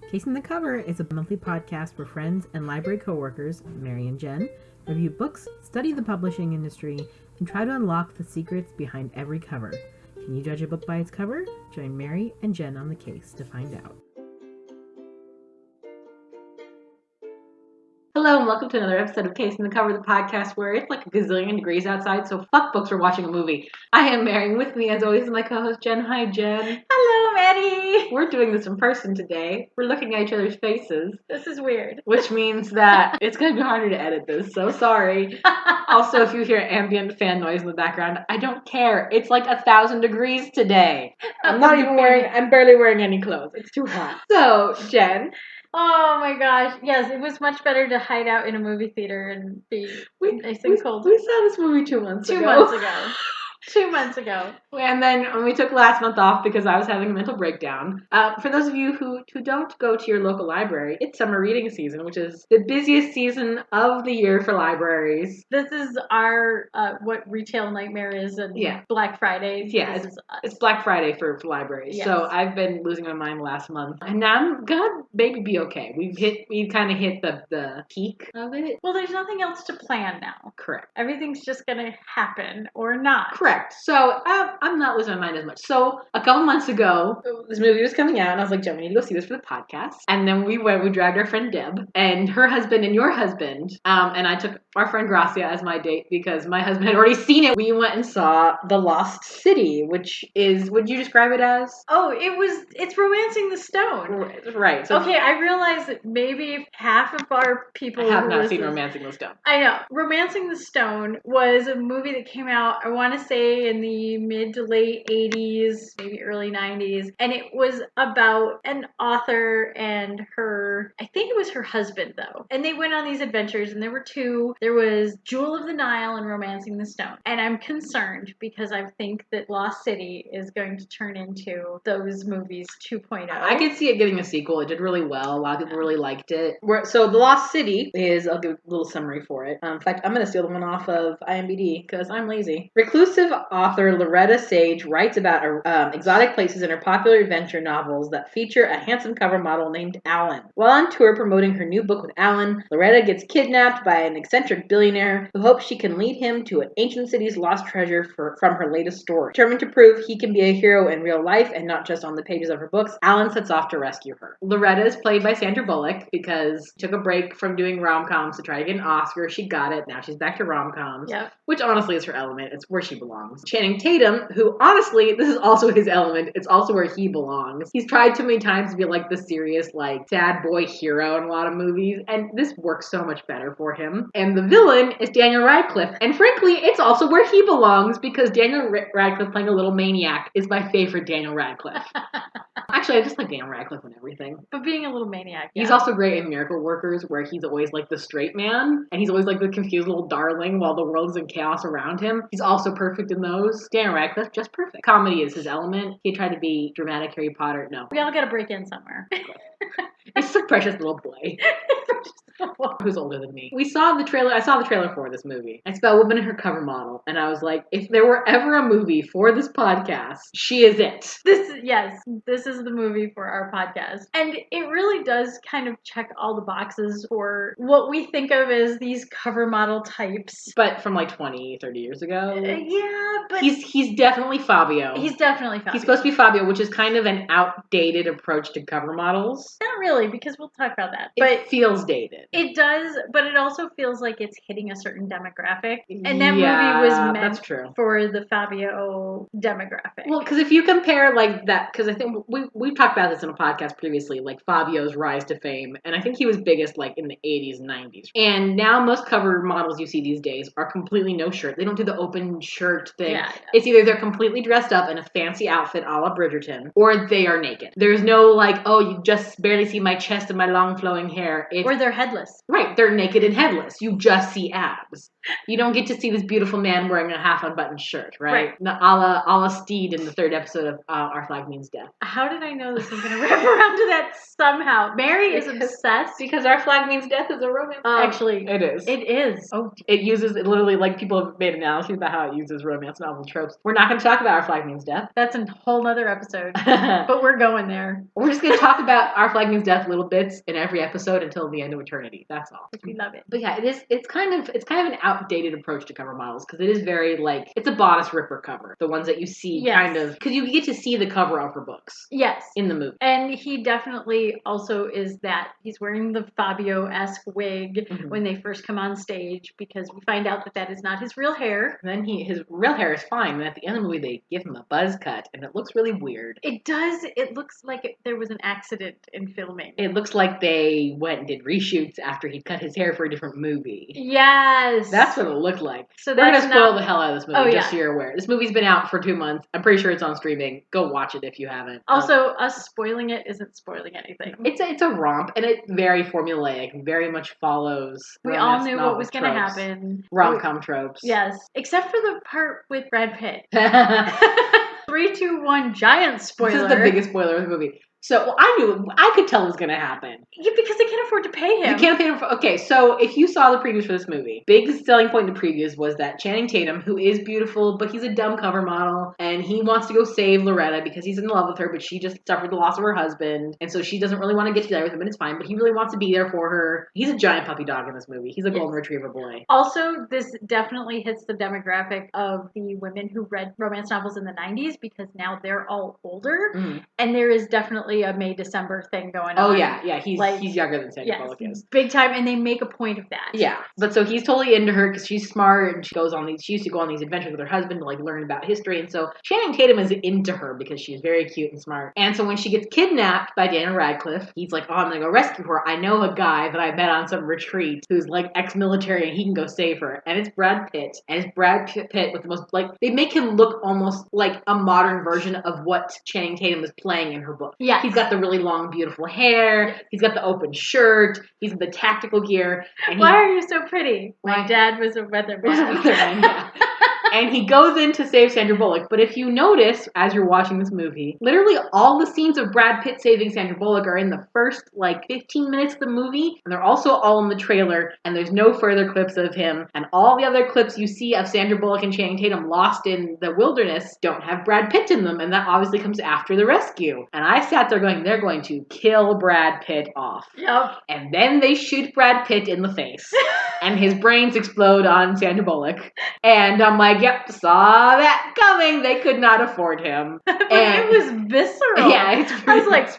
Casing the Cover is a monthly podcast where friends and library coworkers, Mary and Jen, review books, study the publishing industry, and try to unlock the secrets behind every cover. Can you judge a book by its cover? Join Mary and Jen on the case to find out. Hello and welcome to another episode of Casing the Cover, the podcast where it's like a gazillion degrees outside, so fuck books, we're watching a movie. I am Mary, and with me as always is my co-host Jen. Hi, Jen. Hello, Maddie. We're doing this in person today. We're looking at each other's faces. This is weird. Which means that it's going to be harder to edit this, so sorry. Also, if you hear ambient fan noise in the background, I don't care. It's like 1,000 degrees today. I'm barely wearing any clothes. It's too hot. So, Jen. Oh my gosh. Yes, it was much better to hide out in a movie theater and be nice and cold. We saw this movie 2 months ago. 2 months ago. 2 months ago. And then we took last month off because I was having a mental breakdown. For those of you who don't go to your local library, it's summer reading season, which is the busiest season of the year for libraries. This is our, what retail nightmare is and Black Friday. Yeah, it's Black Friday for libraries. Yes. So I've been losing my mind last month. And now I'm gonna maybe be okay. We've kind of hit the peak of it. Well, there's nothing else to plan now. Correct. Everything's just gonna happen or not. Correct. So I'm not losing my mind as much. So a couple months ago, this movie was coming out, and I was like, Jen, we need to go see this for the podcast. And then we dragged our friend Deb and her husband and your husband. And I took our friend Gracia as my date because my husband had already seen it. We went and saw The Lost City, which is, would you describe it as? Oh, it's Romancing the Stone. Right. So okay, I realized that maybe half of our people have not seen Romancing the Stone. I know. Romancing the Stone was a movie that came out, I want to say, in the mid to late 80s, maybe early 90s. And it was about an author and I think it was her husband, though. And they went on these adventures, and there were two. There was Jewel of the Nile and Romancing the Stone. And I'm concerned because I think that Lost City is going to turn into those movies 2.0. I could see it getting a sequel. It did really well. A lot of people really liked it. So The Lost City is, I'll give a little summary for it. In fact, I'm going to steal the one off of IMDb because I'm lazy. Reclusive author Loretta Sage writes about exotic places in her popular adventure novels that feature a handsome cover model named Alan. While on tour promoting her new book with Alan, Loretta gets kidnapped by an eccentric billionaire who hopes she can lead him to an ancient city's lost treasure from her latest story. Determined to prove he can be a hero in real life and not just on the pages of her books, Alan sets off to rescue her. Loretta is played by Sandra Bullock because she took a break from doing rom-coms to try to get an Oscar. She got it. Now she's back to rom-coms, which honestly is her element. It's where she belongs. Channing Tatum, who honestly, this is also his element. It's also where he belongs. He's tried too many times to be like the serious, like, sad boy hero in a lot of movies, and this works so much better for him. And the villain is Daniel Radcliffe. And frankly, it's also where he belongs because Daniel Radcliffe playing a little maniac is my favorite Daniel Radcliffe. Actually, I just like Daniel Radcliffe and everything. But being a little maniac, He's also great in Miracle Workers, where he's always like the straight man, and he's always like the confused little darling while the world is in chaos around him. He's also perfect in those. Daniel Radcliffe, just perfect. Comedy is his element. He tried to be dramatic Harry Potter. No. We all gotta break in somewhere. It's a precious little boy. Who's older than me. I saw the trailer for this movie. I saw a woman in her cover model, and I was like, if there were ever a movie for this podcast, she is it. This is the movie for our podcast. And it really does kind of check all the boxes for what we think of as these cover model types. But from like 20, 30 years ago? Yeah, but He's definitely Fabio. He's definitely Fabio. He's supposed to be Fabio, which is kind of an outdated approach to cover models. Not really, because we'll talk about that. It feels dated. It does, but it also feels like it's hitting a certain demographic. And that movie was meant for the Fabio demographic. Well, because if you compare like that, because I think we've talked about this in a podcast previously, like Fabio's rise to fame, and I think he was biggest like in the 80s and 90s. And now most cover models you see these days are completely no shirt. They don't do the open shirt thing. Yeah. It's either they're completely dressed up in a fancy outfit a la Bridgerton, or they are naked. There's no like, oh, you just barely see my chest and my long flowing hair. Or they're headless. Right, they're naked and headless. You just see abs. You don't get to see this beautiful man wearing a half unbuttoned shirt, right? Right. A la Steed in the 3rd episode of Our Flag Means Death. How did I know this was going to wrap around to that somehow? Mary is obsessed. Because Our Flag Means Death is a romance. Actually, it is. It is. Oh, it literally, like, people have made analyses about how it uses romance novel tropes. We're not going to talk about Our Flag Means Death. That's a whole nother episode. But we're going there. We're just going to talk about Our Flag Means Death little bits in every episode until the end of eternity. That's all. We love it. But yeah, it's kind of an outdated approach to cover models because it is very, like, it's a bodice ripper cover. The ones that you see kind of, because you get to see the cover of her books. Yes. In the movie. And he definitely also is that. He's wearing the Fabio-esque wig when they first come on stage because we find out that is not his real hair. And then his real hair is fine. And at the end of the movie, they give him a buzz cut and it looks really weird. It does. It looks like there was an accident in filming. It looks like they went and did reshoots after he cut his hair for a different movie. Yes. That's what it looked like. So we're going to spoil the hell out of this movie, just so you're aware. This movie's been out for 2 months. I'm pretty sure it's on streaming. Go watch it if you haven't. Also, us spoiling it isn't spoiling anything. It's a romp, and it's very formulaic, very much follows. We all knew what was going to happen. Rom-com tropes. Yes, except for the part with Brad Pitt. 3, 2, 1, giant spoiler. This is the biggest spoiler of the movie. So I could tell it was going to happen. Yeah, because they can't afford to pay him. You can't pay him. Okay, so if you saw the previews for this movie, big selling point in the previews was that Channing Tatum, who is beautiful, but he's a dumb cover model, and he wants to go save Loretta because he's in love with her, but she just suffered the loss of her husband, and so she doesn't really want to get together with him, and it's fine, but he really wants to be there for her. He's a giant puppy dog in this movie. He's a golden retriever boy. Also, this definitely hits the demographic of the women who read romance novels in the 90s because now they're all older, and there is definitely a May-December thing going on. Oh, yeah, he's younger than Sandra Bullock is. Big time, and they make a point of that. Yeah, but so he's totally into her because she's smart, and she used to go on these adventures with her husband to, like, learn about history, and so Channing Tatum is into her because she's very cute and smart. And so when she gets kidnapped by Daniel Radcliffe, he's like, oh, I'm gonna go rescue her. I know a guy that I met on some retreat who's, like, ex-military, and he can go save her. And it's Brad Pitt, and it's Brad Pitt with the most, like, they make him look almost like a modern version of what Channing Tatum is playing in her book. Yeah. He's got the really long, beautiful hair. He's got the open shirt. He's in the tactical gear. And why are you so pretty? My dad was a weatherman. Yeah. And he goes in to save Sandra Bullock. But if you notice, as you're watching this movie, literally all the scenes of Brad Pitt saving Sandra Bullock are in the first, 15 minutes of the movie. And they're also all in the trailer. And there's no further clips of him. And all the other clips you see of Sandra Bullock and Channing Tatum lost in the wilderness don't have Brad Pitt in them. And that obviously comes after the rescue. And I sat there going, they're going to kill Brad Pitt off. Yep. And then they shoot Brad Pitt in the face. And his brains explode on Sandra Bullock. And I'm like, yep, saw that coming. They could not afford him. But it was visceral. Yeah, it's I was like,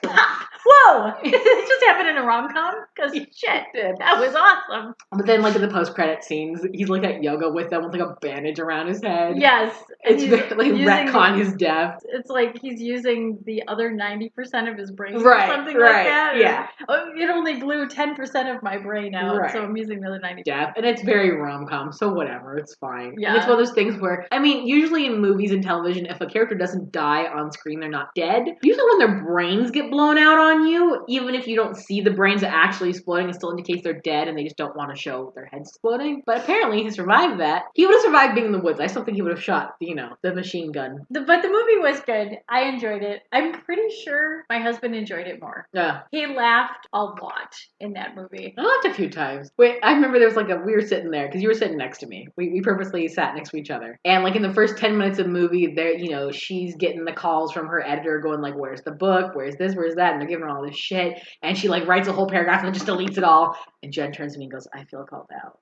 whoa! Did it just happen in a rom-com? Because shit, that was awesome. But then, like, in the post-credit scenes, he's, like, at yoga with them with, like, a bandage around his head. Yes. It's like retcon his death. It's like he's using the other 90% of his brain or something like that. Yeah. It only blew 10% of my brain out, so I'm using the other 90%. Yeah, and it's very rom-com, so whatever, it's fine. Yeah. And it's one of those things where, I mean, usually in movies and television, if a character doesn't die on screen, they're not dead. Usually when their brains get blown out on you, even if you don't see the brains actually exploding, it still indicates they're dead and they just don't want to show their heads exploding. But apparently he survived that. He would have survived being in the woods. I still think he would have shot, the machine gun. But the movie was good. I enjoyed it. I'm pretty sure my husband enjoyed it more. Yeah. He laughed a lot in that movie. I laughed a few times. Wait, I remember there was we were sitting there, because you were sitting next to me. We purposely sat next to each other. And in the first 10 minutes of the movie, there, she's getting the calls from her editor going where's the book? Where's this? Where's that? And they're giving her all this shit. And she writes a whole paragraph and then just deletes it all. And Jen turns to me and goes, I feel called out.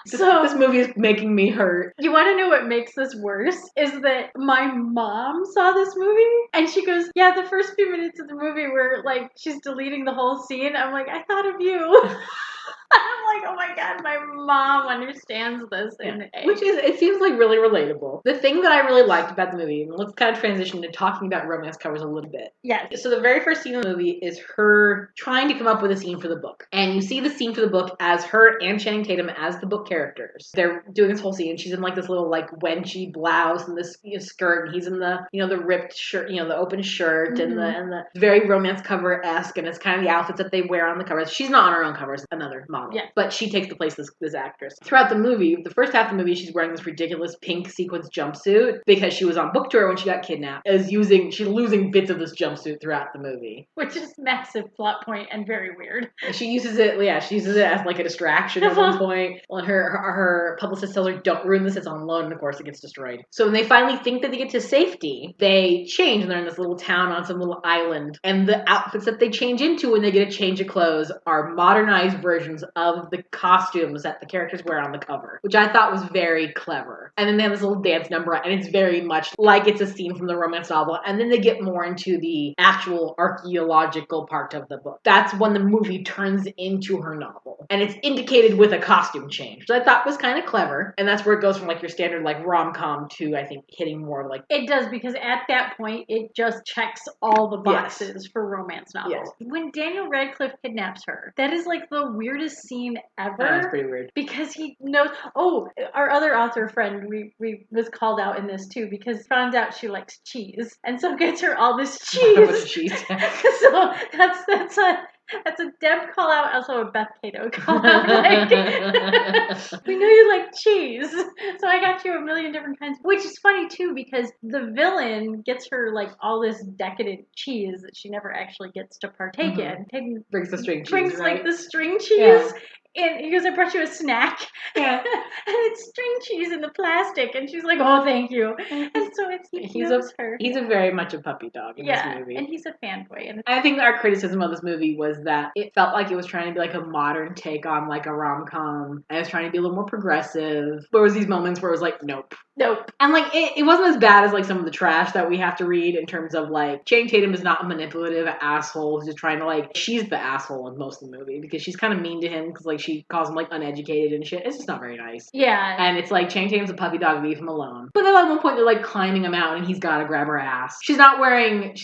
So this movie is making me hurt. You want to know what makes this worse? Is that my mom saw this movie and she goes, yeah, the first few minutes of the movie where she's deleting the whole scene. I'm like, I thought of you. I'm like, oh my god, my mom understands this. Which is, it seems really relatable. The thing that I really liked about the movie, and let's kind of transition to talking about romance covers a little bit. Yes. So the very first scene of the movie is her trying to come up with a scene for the book. And you see the scene for the book as her and Channing Tatum as the book characters. They're doing this whole scene. She's in this little wenchy blouse and this skirt. And he's in the, the ripped shirt, the open shirt and the very romance cover-esque. And it's kind of the outfits that they wear on the covers. She's not on her own covers. Another model. Yes. But she takes the place of this actress. Throughout the movie, the first half of the movie, she's wearing this ridiculous pink sequins jumpsuit because she was on book tour when she got kidnapped. She's losing bits of this jumpsuit throughout the movie. Which is massive plot point and very weird. She uses it as like a distraction at one point. When her publicist tells her, don't ruin this, it's on loan, and of course it gets destroyed. So when they finally think that they get to safety, they change and they're in this little town on some little island. And the outfits that they change into when they get a change of clothes are modernized versions of the costumes that the characters wear on the cover, which I thought was very clever. And then they have this little dance number, and it's very much like it's a scene from the romance novel. And then they get more into the actual archaeological part of the book. That's when the movie turns into her novel. And it's indicated with a costume change, which I thought was kind of clever. And that's where it goes from like your standard like rom-com to, I think, hitting more like... It does, because at that point, it just checks all the boxes for romance novels. Yes. When Daniel Radcliffe kidnaps her, that is like the weirdest scene ever. That's pretty weird. Because he knows... Oh, our other author friend, we was called out in this too, because found out she likes cheese. And so gets her all this cheese. Cheese. So that's a Deb call out, also a Beth Cato call out. Like, we know you like cheese, so I got you a million different kinds. Which is funny too, because the villain gets her like all this decadent cheese that she never actually gets to partake in. And brings the string cheese. Brings right? like the string cheese. Yeah. And he goes, I brought you a snack. Yeah. And it's string cheese in the plastic. And she's like, oh, thank you. And so He's a very much a puppy dog in this movie. And he's a fanboy. And I think our criticism of this movie was that it felt like it was trying to be like a modern take on like a rom-com. And it was trying to be a little more progressive. There was these moments where it was like, nope. And like it wasn't as bad as like some of the trash that we have to read in terms of like Channing Tatum is not a manipulative asshole who's just trying to like, she's the asshole in most of the movie because she's kind of mean to him because like she calls him like uneducated and shit. It's just not very nice. Yeah. And it's like Channing Tatum's a puppy dog, leave him alone. But then at one point they're like climbing him out and he's gotta grab her ass. She's not wearing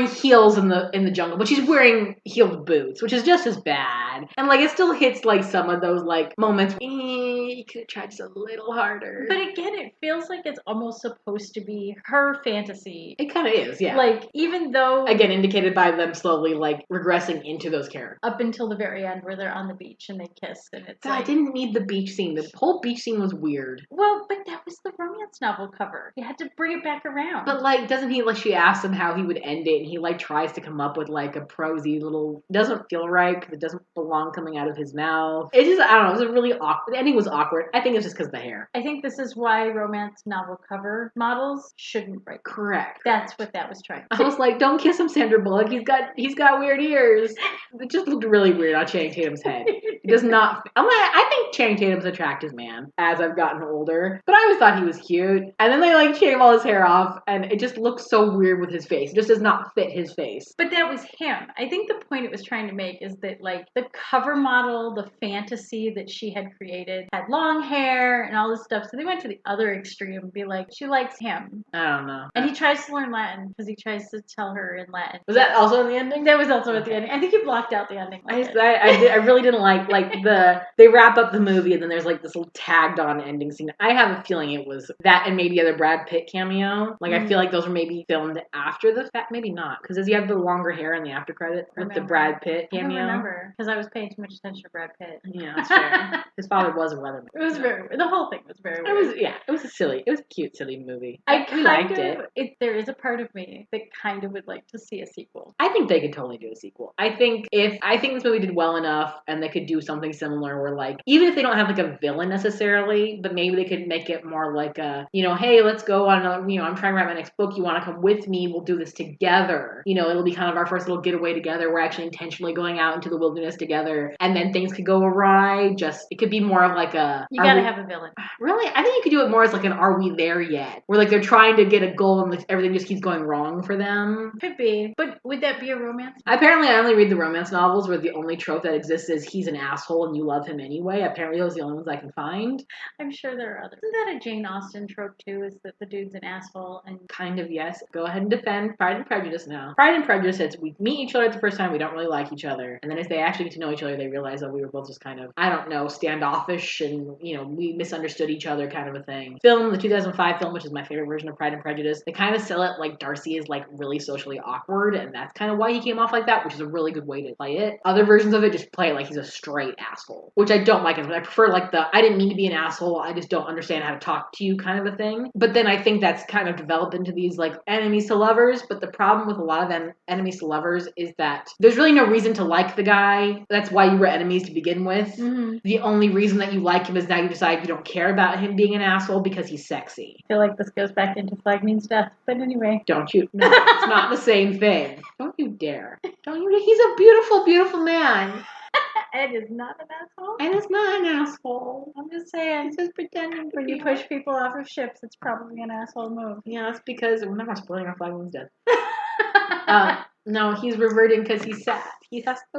heels in the jungle, but she's wearing heeled boots, which is just as bad. And like it still hits like some of those like moments. You could have tried just a little harder. But again, it feels like it's almost supposed to be her fantasy. It kind of is, yeah. Like, even though... Again, indicated by them slowly, like, regressing into those characters. Up until the very end where they're on the beach and they kiss and it's I didn't need the beach scene. The whole beach scene was weird. Well, but that was the romance novel cover. You had to bring it back around. But, like, doesn't he, like, she asks him how he would end it, and he, like, tries to come up with, like, a prosy little... Doesn't feel right, because it doesn't belong coming out of his mouth. It just, I don't know, it was a really awkward... The ending was awkward. I think it's just because of the hair. I think this is why romance novel cover models shouldn't write. Correct. That's what that was trying to I was like, don't kiss him, Sandra Bullock. He's got weird ears. It just looked really weird on Channing Tatum's head. It does not... I think Channing Tatum's an attractive man as I've gotten older. But I always thought he was cute. And then they, like, shave all his hair off, and it just looks so weird with his face. It just does not fit his face. But that was him. I think the point it was trying to make is that, like, the cover model, the fantasy that she had created, had long hair and all this stuff. So they went to the other extreme and be like, she likes him. I don't know. And he tries to learn Latin because he tries to tell her in Latin. Was that also in the ending? That was also at the ending. I think you blocked out the ending. I really didn't like they wrap up the movie and then there's like this little tagged on ending scene. I have a feeling it was that and maybe other Brad Pitt cameo. Like I feel like those were maybe filmed after the fact. Maybe not, because does he have the longer hair in the after credit with the Brad Pitt cameo? I don't remember because I was paying too much attention to Brad Pitt. Yeah, that's fair. His father was a weatherman. It was the whole thing was very weird. It was a cute, silly movie. We liked it. There is a part of me that kind of would like to see a sequel. I think they could totally do a sequel. I think this movie did well enough and they could do something similar where like, even if they don't have like a villain necessarily, but maybe they could make it more like a, hey, let's go on another, I'm trying to write my next book. You want to come with me? We'll do this together. It'll be kind of our first little getaway together. We're actually intentionally going out into the wilderness together and then things could go awry. It could be more of like a... You gotta have a villain. Really? I think you could do it more as like an are we there yet? Where like they're trying to get a goal and like, everything just keeps going wrong for them. Could be. But would that be a romance? Apparently I only read the romance novels where the only trope that exists is he's an asshole and you love him anyway. Apparently those are the only ones I can find. I'm sure there are others. Isn't that a Jane Austen trope too, is that the dude's an asshole? And kind of, yes. Go ahead and defend Pride and Prejudice now. Pride and Prejudice says we meet each other at the first time, we don't really like like each other. And then as they actually get to know each other, they realize that we were both just kind of, I don't know, standoffish and, we misunderstood each other kind of a thing. The 2005 film, which is my favorite version of Pride and Prejudice, they kind of sell it like Darcy is like really socially awkward, and that's kind of why he came off like that, which is a really good way to play it. Other versions of it just play it like he's a straight asshole, which I don't like. I prefer like I didn't mean to be an asshole, I just don't understand how to talk to you kind of a thing. But then I think that's kind of developed into these like enemies to lovers. But the problem with a lot of them enemies to lovers is that there's really no reason to like the guy. That's why you were enemies to begin with. Mm-hmm. The only reason that you like him is now you decide you don't care about him being an asshole because he's sexy. I feel like this goes back into Flag Means Death, but anyway. Don't you? No, it's not the same thing. Don't you dare. Don't you? He's a beautiful, beautiful man. Ed is not an asshole. Ed is not an asshole. I'm just saying. He's just pretending. When you push people off of ships, it's probably an asshole move. Yeah, that's because we're not spoiling our Flag Means Death. No, he's reverting because he's sad.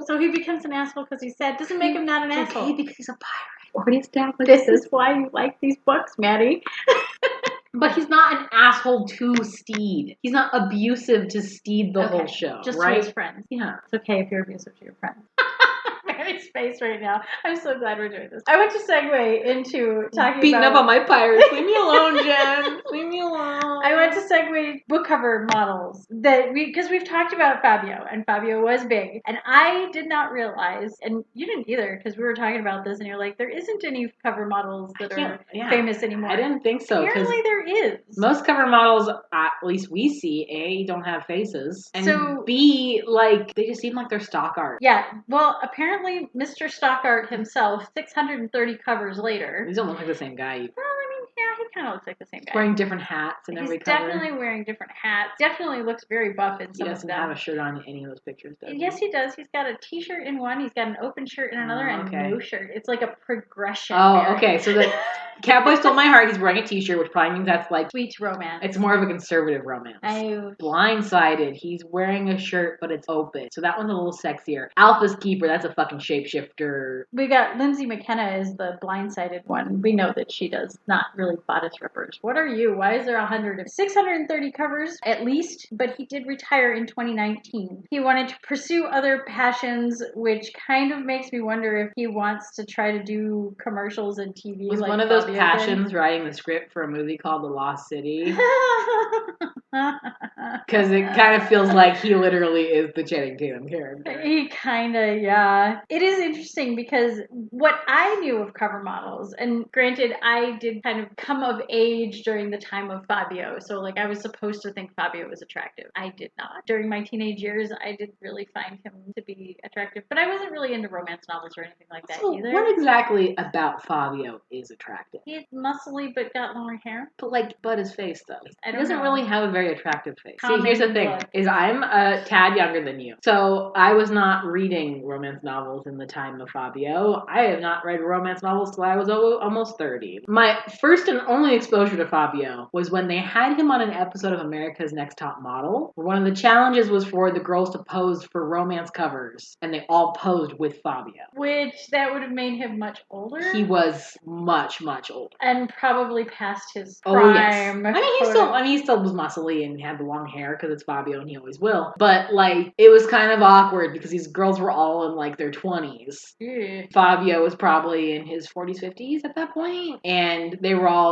So he becomes an asshole because he's sad. Doesn't make him not an asshole. Okay, because he's a pirate. Or he's down with this is why you like these books, Maddie. But he's not an asshole to Steed. He's not abusive to Steed the whole show, just right? to his friends. Yeah. It's okay if you're abusive to your friends. Mary's face right now. I'm so glad we're doing this. I want to segue into talking beating about... up on my pirates. Leave me alone, Jen. Leave me alone. I want to segue book cover models because we've talked about Fabio, and Fabio was big, and I did not realize, and you didn't either, because we were talking about this, and you're like, there isn't any cover models that are famous anymore. I didn't think so. Apparently there is. Most cover models, at least we see, A, don't have faces, and so, B, like, they just seem like they're stock art. Yeah, well, apparently Mr. Stock Art himself, 630 covers later. These don't look like the same guy. Well, I mean, yeah, he kind of looks like the same guy. Wearing different hats in every cover. He's definitely wearing different hats. Definitely looks very buff in some of them. He doesn't have a shirt on in any of those pictures, does he? Yes, he does. He's got a t-shirt in one, he's got an open shirt in another, and no shirt. It's like a progression. Oh, okay. So the Cowboy Stole My Heart, he's wearing a t-shirt, which probably means that's like... sweet romance. It's more of a conservative romance. Blindsided, he's wearing a shirt, but it's open. So that one's a little sexier. Alpha's Keeper, that's a fucking shapeshifter. We got Lindsay McKenna is the blindsided one. We know that she does not really bodice rippers. What are you? Why is there 630 covers at least? But he did retire in 2019. He wanted to pursue other passions, which kind of makes me wonder if he wants to try to do commercials and TV. Was one of those passions writing the script for a movie called The Lost City? Because it kind of feels like he literally is the Channing Tatum character. He kind of, yeah. It is interesting because what I knew of cover models, and granted, I did kind of come of age during the time of Fabio, so like I was supposed to think Fabio was attractive. I did not. During my teenage years, I didn't really find him to be attractive, but I wasn't really into romance novels or anything like that either. What exactly about Fabio is attractive? He's muscly but got longer hair. But his face though. He doesn't really have a very attractive face. See, here's the thing, is I'm a tad younger than you. So I was not reading romance novels in the time of Fabio. I have not read romance novels till I was almost 30. My first and only exposure to Fabio was when they had him on an episode of America's Next Top Model, where one of the challenges was for the girls to pose for romance covers, and they all posed with Fabio. Which, that would have made him much older? He was much, much older. And probably past his prime. Oh, yes. He still was muscly and had the long hair, because it's Fabio and he always will. But, like, it was kind of awkward because these girls were all in, like, their 20s. Yeah. Fabio was probably in his 40s, 50s at that point. And they were all,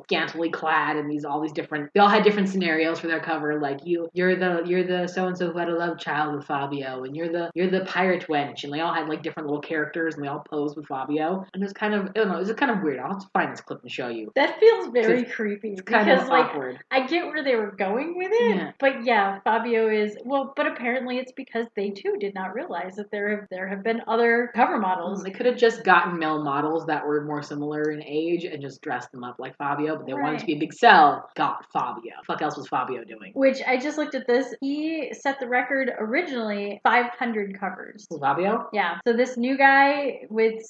scantily clad in all these different, they all had different scenarios for their cover. Like, you're the so-and-so who had a love child with Fabio, and you're the pirate wench. And they all had, like, different little characters, and they all posed with Fabio. And it was kind of, I don't know, it was kind of weird. I'll have to find this clip and show you. That feels very creepy. It's kind of awkward. I get where they were going with it, but yeah, Fabio is, but apparently it's because they too did not realize that there have been other cover models. They could have just gotten male models that were more similar in age and just dressed them up like Fabio, but they wanted to be a big sell. Got Fabio. What the fuck else was Fabio doing? Which, I just looked at this, he set the record originally 500 covers. Fabio? Yeah. So this new guy with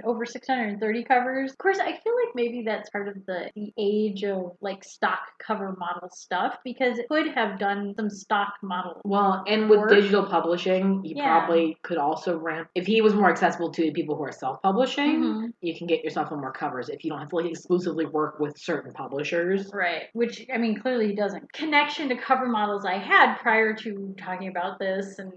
over 630 covers. Of course, I feel like maybe that's part of the age of like stock cover model stuff, because could have done some stock model. Well, and with work. digital publishing, you Yeah. probably could also ramp. If he was more accessible to people who are self-publishing, Mhm. you can get yourself on more covers if you don't have to like exclusively work with certain publishers. Right. Which, I mean, clearly he doesn't. Connection to cover models I had prior to talking about this and,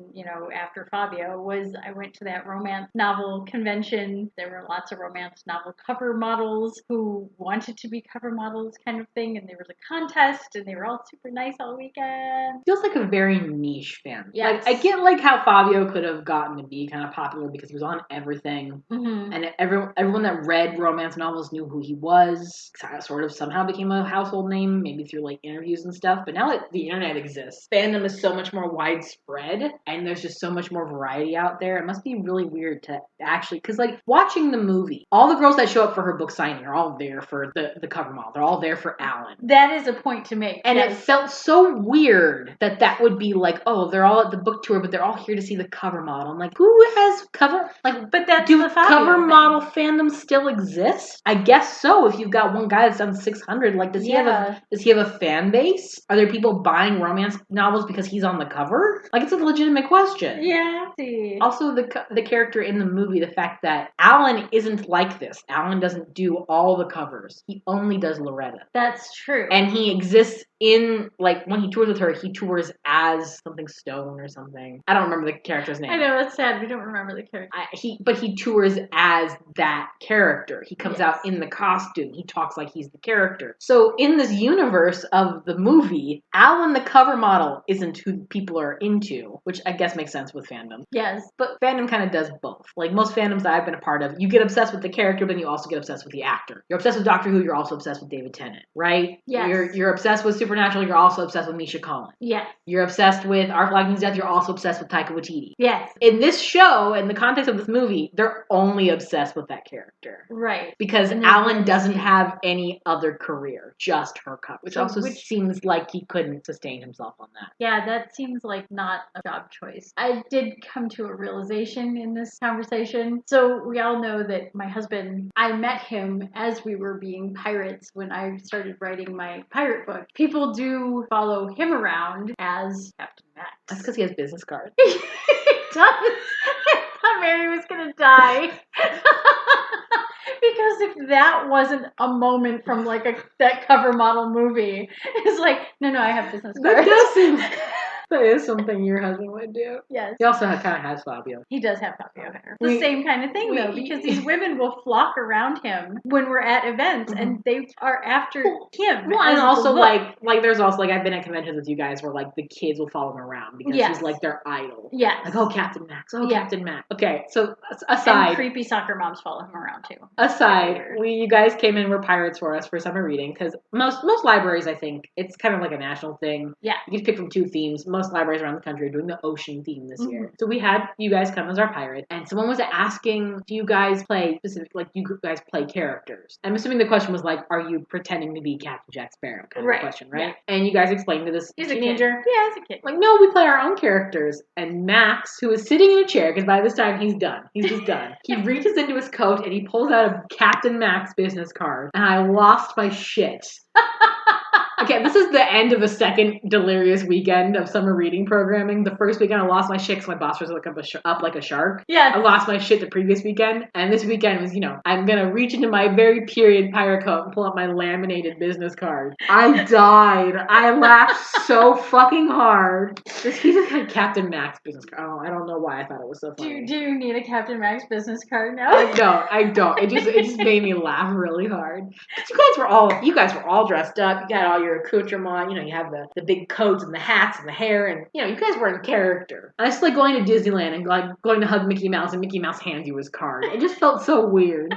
after Fabio was I went to that romance novel convention. There were lots of romance novel cover models who wanted to be cover models kind of thing. And there was a contest and they were all super nice all weekend. Feels like a very niche fan. Yes. Like, I get like how Fabio could have gotten to be kind of popular because he was on everything. Mm-hmm. And everyone that read romance novels knew who he was. Sort of somehow became a household name, maybe through like interviews and stuff. But now that the internet exists, fandom is so much more widespread and there's just so much more variety out there. It must be really weird to actually, because like watching the movie, all the girls that show up for her book signing are all there for the cover model. They're all there for Alan. That is a point to make. And yes. It felt so weird that would be like, oh, they're all at the book tour, but they're all here to see the cover model. I'm like, who has cover? Like, but that's do the Fabio cover thing. model fandoms still exist? I guess so. If you've got one guy that's done 600, like, does he have a fan base? Are there people buying romance novels because he's on the cover? Like, it's a legitimate question. Yeah. See. Also, the character in the movie, the fact that Alan isn't like this. Alan doesn't do all the covers. He only does Loretta. That's true. And he exists in, like, when he tours with her, he tours as something Stone or something. I don't remember the character's name. I know, it's sad. We don't remember the character. But he tours as that character. He comes Yes. out in the costume. He talks like he's the character. So in this universe of the movie, Alan the cover model isn't who people are into, which I guess makes sense with fandom. Yes. But fandom kind of does both. Like most fandoms that I've been a part of, you get obsessed with the character, but then you also get obsessed with the actor. You're obsessed with Doctor Who, you're also obsessed with David Tennant, right? Yes. You're obsessed with Supernatural, you're also obsessed with Misha Collins. Yes. You're obsessed with Art Like Death, you're also obsessed with Taika Waititi. Yes. In this show, in the context of this movie, they're only obsessed with that character. Right. Because Alan doesn't have any other career, just her cup. Which seems like he couldn't sustain himself on that. Yeah, that seems like not a job choice. I did come to a realization in this conversation. So we all know that my husband, I met him as we were being pirates when I started writing my pirate book. People do follow him around as Captain Max. That's because he has business cards. He does. I thought Mary was going to die. Because if that wasn't a moment from like that cover model movie, it's like, no, I have business cards. That is something your husband would do. Yes. He also kind of has Fabio. He does have Fabio hair. The same kind of thing, though, because these women will flock around him when we're at events, and they are after him. Well, and also, like there's also, like, I've been at conventions with you guys where, like, the kids will follow him around because he's, like, their idol. Yes. Like, oh, Captain Max. Oh, Captain Max. Okay, so, aside. And creepy soccer moms follow him around, too. Aside, you guys came in and were pirates for us for summer reading, because most libraries, I think, it's kind of like a national thing. Yeah. You can pick from two themes. Most libraries around the country are doing the ocean theme this year. So we had you guys come as our pirate, and someone was asking, do you guys play specific, like, do you guys play characters? I'm assuming the question was like, are you pretending to be Captain Jack Sparrow kind of question, right? Yeah. And you guys explained to this teenager. Yeah, he's a kid. Like, no, we play our own characters. And Max, who is sitting in a chair, because by this time he's done. He's just done. He reaches into his coat and he pulls out a Captain Max business card. And I lost my shit. Okay, this is the end of the second delirious weekend of summer reading programming. The first weekend I lost my shit because my boss was up like a shark. Yeah. I lost my shit the previous weekend. And this weekend was, I'm going to reach into my very period pirate coat and pull out my laminated business card. I died. I laughed so fucking hard. He just had Captain Max business card. Oh, I don't know why I thought it was so funny. Do you need a Captain Max business card now? I don't. It just made me laugh really hard. Because you guys were all dressed up. You got all your accoutrement, you have the big coats and the hats and the hair, and you guys were in character. And I just like going to Disneyland and like going to hug Mickey Mouse, and Mickey Mouse hands you his card. It just felt so weird.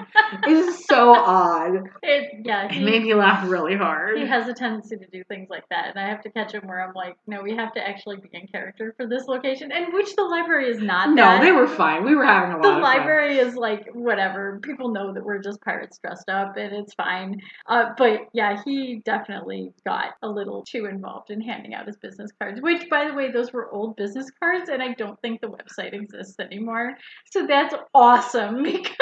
It was so odd. It made me laugh really hard. He has a tendency to do things like that, and I have to catch him where I'm like, no, we have to actually be in character for this location, and which the library is not. No, they were fine. We were having a lot of fun. The library is like whatever. People know that we're just pirates dressed up, and it's fine. But yeah, he definitely got a little too involved in handing out his business cards, which, by the way, those were old business cards, and I don't think the website exists anymore. So that's awesome because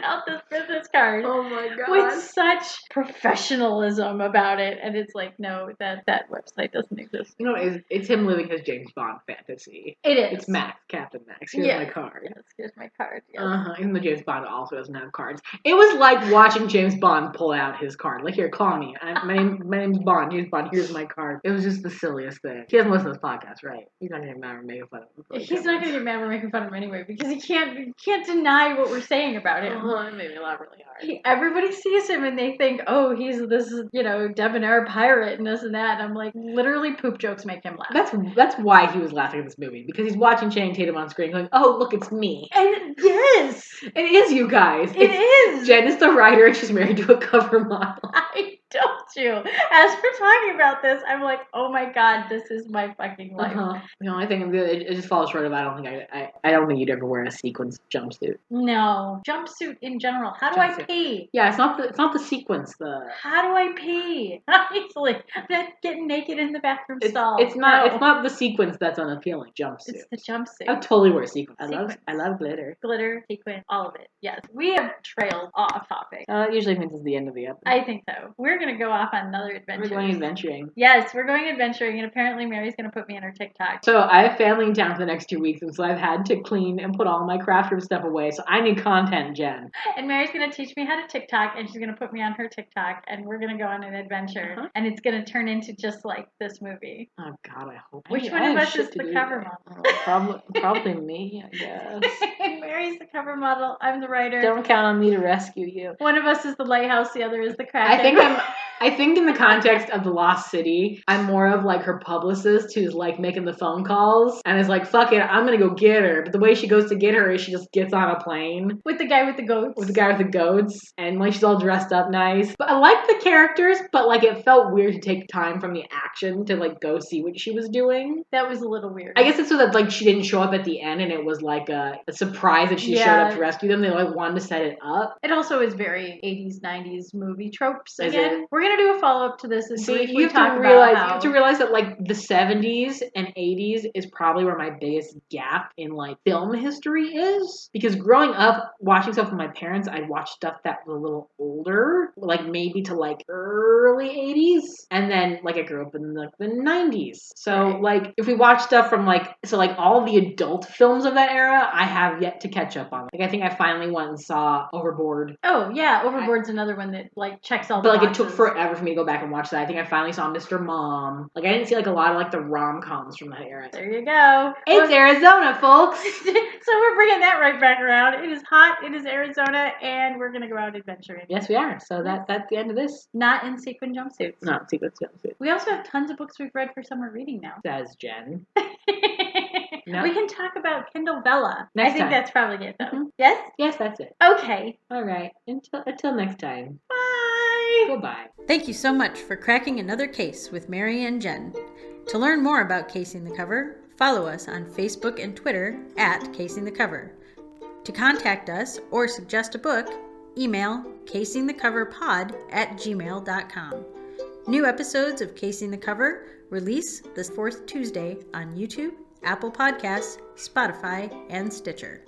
out this business card. Oh my god. With such professionalism about it, and it's like, no, that website doesn't exist. You know, it's him living his James Bond fantasy. It is. It's Max, Captain Max. Here's my card. Yes, here's my card. Yes. Even though James Bond also doesn't have cards. It was like watching James Bond pull out his card. Like, here, call me. My name's Bond. James Bond. Here's my card. It was just the silliest thing. He doesn't listen to this podcast, right? He's not gonna get mad or make fun of him. He's not gonna get mad or making fun of him anyway because he can't deny what we're saying about him. It made me laugh really hard. Everybody sees him and they think, oh, he's this, debonair pirate and this and that. And I'm like, literally, poop jokes make him laugh. That's why he was laughing at this movie, because he's watching Channing Tatum on screen going, oh, look, it's me. And yes, it is, you guys. It is. Jen is the writer and she's married to a cover model. I told you. As we're talking about this, I'm like, oh my god, this is my fucking life. The only thing it just falls short of, I don't think you'd ever wear a sequins jumpsuit. No, jumpsuit in general. How do I pee? Yeah, it's not the sequence. How do I pee? Obviously, I'm not getting naked in the bathroom stall. It's not the sequence that's unappealing. Jumpsuit. It's the jumpsuit. I would totally wear sequins. I love glitter. Glitter, sequin, all of it. Yes, we have trailed off topic. It usually means it's the end of the episode. I think so. We're gonna go off on another adventure. We're going adventuring. Yes, we're going adventuring, and apparently Mary's gonna put me on her TikTok. So I have family in town for the next 2 weeks, and so I've had to clean and put all my craft room stuff away. So I need content, Jen. And Mary's gonna teach me how to TikTok, and she's gonna put me on her TikTok, and we're gonna go on an adventure, and it's gonna turn into just like this movie. Oh God, I hope. Which one of us is the cover model? Probably me, I guess. Mary's the cover model. I'm the writer. Don't count on me to rescue you. One of us is the lighthouse. The other is the Kraken. I think in the context of the Lost City, I'm more of like her publicist who's like making the phone calls and is like, fuck it, I'm gonna go get her. But the way she goes to get her is she just gets on a plane. With the guy with the goats. With the guy with the goats. And like she's all dressed up nice. But I like the characters, but like it felt weird to take time from the action to like go see what she was doing. That was a little weird. I guess it's so that like she didn't show up at the end and it was like a surprise that she showed up to rescue them. They like wanted to set it up. It also is very 80s, 90s movie tropes again. We're gonna do a follow-up to this and you have to realize that like the 70s and 80s is probably where my biggest gap in like film history is, because growing up watching stuff with my parents, I'd watch stuff that was a little older, like maybe to like early 80s, and then like I grew up in like the 90s, so like if we watch stuff from like all the adult films of that era, I have yet to catch up on. Like I think I finally went and saw Overboard. Oh yeah, Overboard's another one that like checks all the boxes. But like boxes. It took forever for me to go back and watch that. I think I finally saw Mr. Mom. Like I didn't see like a lot of like the rom-coms from that era. There you go. It's Arizona, folks. So we're bringing that right back around. It is hot. It is Arizona, and we're gonna go out adventuring. Yes, we are. So that's the end of this. Not in sequin jumpsuits. Not in sequin jumpsuits. We also have tons of books we've read for summer reading now. Says Jen. No. We can talk about Kindle Bella. Next I think time. That's probably it, though. Mm-hmm. Yes? Yes, that's it. Okay. All right. Until next time. Bye. Goodbye. Thank you so much for cracking another case with Mary and Jen. To learn more about Casing the Cover, follow us on Facebook and Twitter at Casing the Cover. To contact us or suggest a book, email casingthecoverpod@gmail.com. New episodes of Casing the Cover release this fourth Tuesday on YouTube, Apple Podcasts, Spotify, and Stitcher.